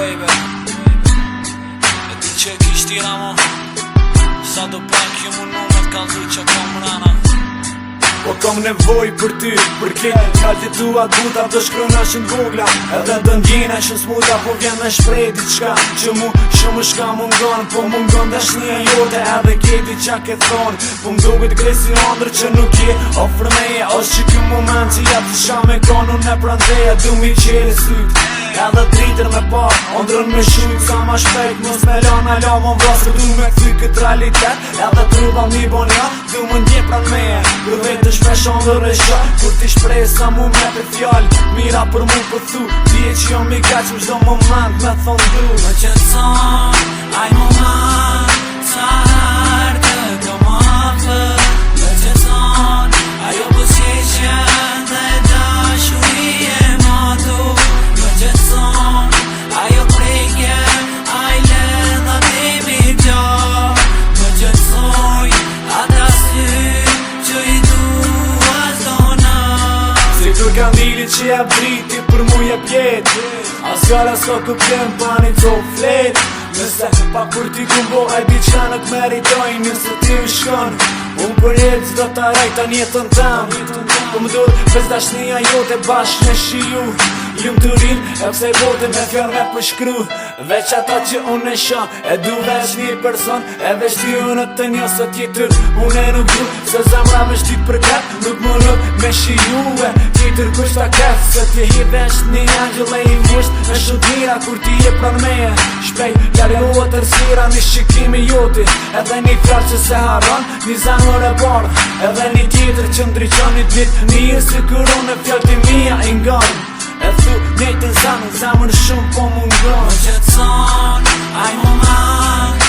baby. E ti që e kishtira mo, sa do pak ju mu numet kalzu që kom rana. Po kom nevoj për ty, për kejt Kalti tua duta të shkrona shën vogla Edhe të ndjena shën smuta Po vjen me shprej diçka Që mu shumë shka mungon Po mungon dashnia jote edhe kejti qa ke thon Po mdogit gresi andrë që nuk je ofër meje Os që ky moment që jep të shka me konu në prandeja Du mi qere syt Edhe tritër me pa, ondrën me shujt Sa ma shpejt, mos me lana la mon vrasë Du me këthy këtë realitet Edhe truba mi bon ja, du më ndje pran meje Për vetë shpesh ondër e shë Kur ti shprej sa mu me për fjall Mira për mu për thu Dije që jo mi gaq më shdo moment me thonë du Më qëtëson, aj moment Sa her të këmë afë Më qëtëson, ajo pësjeqen Dhe dashuri e matu Më qëtëson, ajo prejke Aj ledha timi gja Më qëtësoj, ata sy Që i dua zona Si kur kandili që e briti për mu je pjet As gara s'ka ku pjem pani to flet Nëse pa kur ti kumbo e di qka nuk meritoj Nëse ti u shkon Unë për jetë zdo të rejta njetën tam Po më dur pes dashnia jote bashk me shiju Jum të rin e pse bote me fjall me përshkru Veç ata që unë e shan E du veç një person E veç ty unë të një së tjetër Unë e nuk du Se zemra me shtit për kat Nuk më nuk me shiju Tjetër kusht ta kat Se ti hi veç një angjële i musht Me shumë mira kur ti je pran meje Shpej largohet tërsira një shikimi joti Edhe një fjall që se haron Një zemër e bardh Edhe një tjetër që ndryqon një dit Një si kur unë e fjall ti mija i ngon E thu nejtën zamën shumë po mungon Më qëtëson, aj moment